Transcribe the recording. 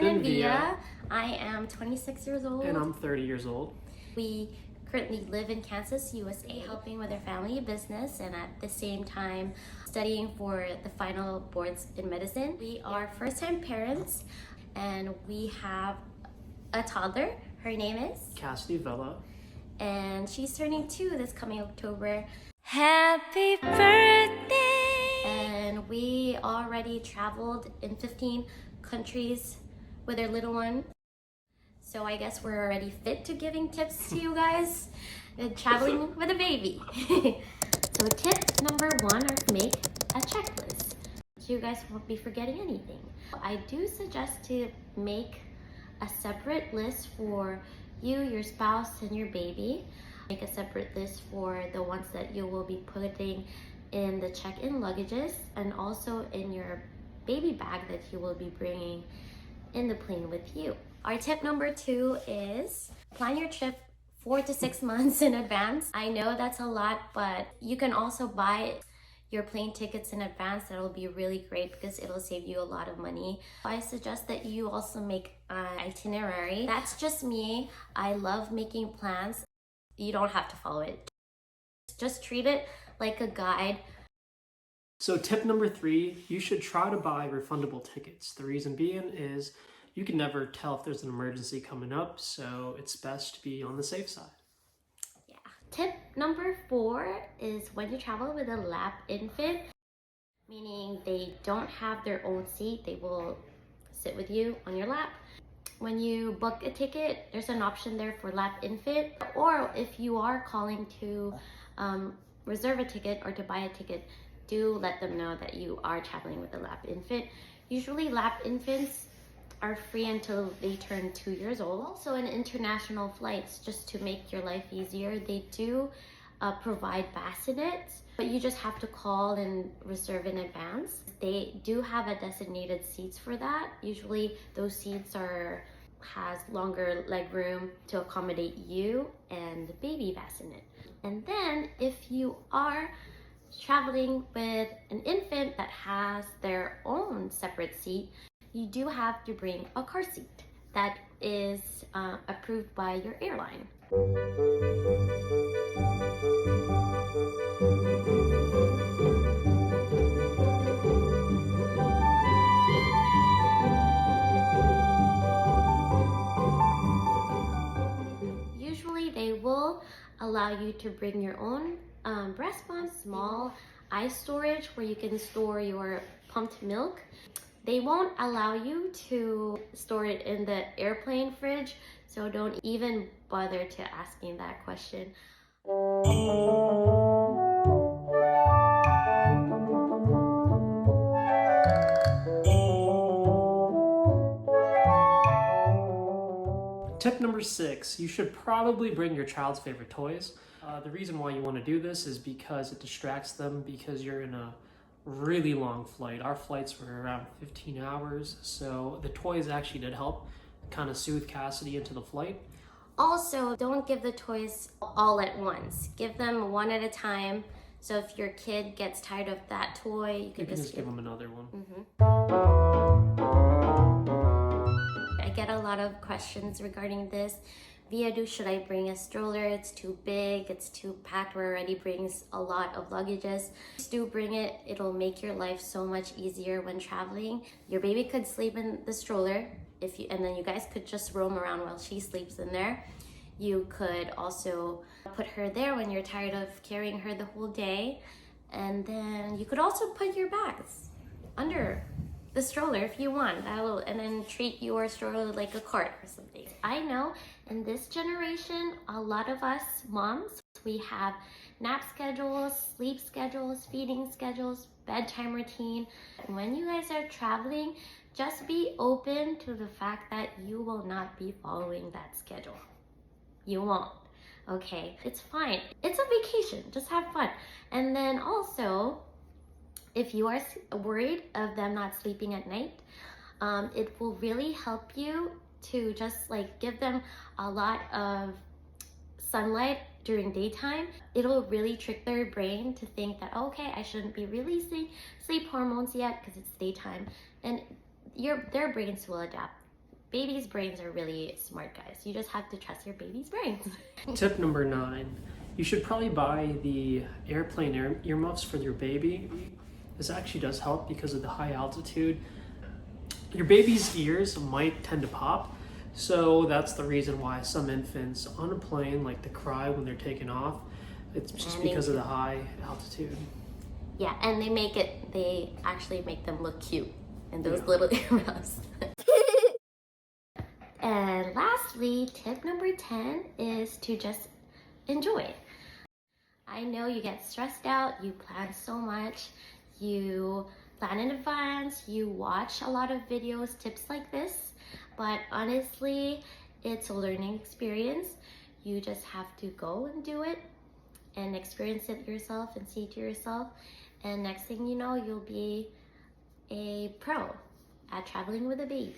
Kevin and Via. I am 26 years old. And I'm 30 years old. We currently live in Kansas, USA, helping with our family business and at the same time studying for the final boards in medicine. We are first-time parents and we have a toddler. Her name is Cassidy Vela. And she's turning 2 this coming October. Happy birthday! And we already traveled in 15 countries with our little one. So I guess we're already fit to giving tips to you guys and traveling with a baby. So tip number 1 is make a checklist. So you guys won't be forgetting anything. I do suggest to make a separate list for you, your spouse, and your baby. Make a separate list for the ones that you will be putting in the check-in luggages and also in your baby bag that you will be bringing in the plane with you. Our tip number 2 is plan your trip 4 to 6 months in advance. I know that's a lot, but you can also buy your plane tickets in advance. That'll be really great because it'll save you a lot of money. I suggest that you also make an itinerary. That's just me. I love making plans. You don't have to follow it. Just treat it like a guide. So tip number 3, you should try to buy refundable tickets. The reason being is you can never tell if there's an emergency coming up, so it's best to be on the safe side. Yeah. Tip number 4 is when you travel with a lap infant, meaning they don't have their own seat, they will sit with you on your lap. When you book a ticket, there's an option there for lap infant, or if you are calling to reserve a ticket or to buy a ticket, do let them know that you are traveling with a lap infant. Usually lap infants are free until they turn 2 years old. Also in international flights, just to make your life easier, they do provide bassinets, but you just have to call and reserve in advance. They do have a designated seats for that. Usually those seats has longer leg room to accommodate you and the baby bassinet. And then if you are traveling with an infant that has their own separate seat, you do have to bring a car seat that is approved by your airline. Usually they will allow you to bring your own breast pump, small ice storage where you can store your pumped milk. They won't allow you to store it in the airplane fridge, so don't even bother to asking that question. Tip number 6, you should probably bring your child's favorite toys. The reason why you want to do this is because it distracts them because you're in a really long flight. Our flights were around 15 hours, so the toys actually did help kind of soothe Cassidy into the flight. Also, don't give the toys all at once. Give them one at a time. So if your kid gets tired of that toy, you can just give them another one. I get a lot of questions regarding this. Via, should I bring a stroller? It's too big, it's too packed. We're already brings a lot of luggages. Just do bring it. It'll make your life so much easier when traveling. Your baby could sleep in the stroller and then you guys could just roam around while she sleeps in there. You could also put her there when you're tired of carrying her the whole day. And then you could also put your bags under the stroller if you want, and then treat your stroller like a cart or something. I know in this generation, a lot of us moms, we have nap schedules, sleep schedules, feeding schedules, bedtime routine. And when you guys are traveling, just be open to the fact that you will not be following that schedule. You won't. Okay, it's fine. It's a vacation, just have fun. And then also, if you are worried of them not sleeping at night, it will really help you to just give them a lot of sunlight during daytime. It'll really trick their brain to think that, okay, I shouldn't be releasing sleep hormones yet because it's daytime. And their brains will adapt Babies' brains are really smart, guys. You just have to trust your baby's brains. Tip number 9. You should probably buy the airplane earmuffs for your baby. This actually does help because of the high altitude. Your baby's ears might tend to pop, so that's the reason why some infants on a plane like to cry when they're taken off. It's just because of the high altitude. Yeah, and they actually make them look cute in those little earmuffs. And lastly, tip number 10 is to just enjoy. I know you get stressed out, you plan so much, you plan in advance, you watch a lot of videos, tips like this, but honestly, it's a learning experience. You just have to go and do it and experience it yourself and see it to yourself. And next thing you know, you'll be a pro at traveling with a baby.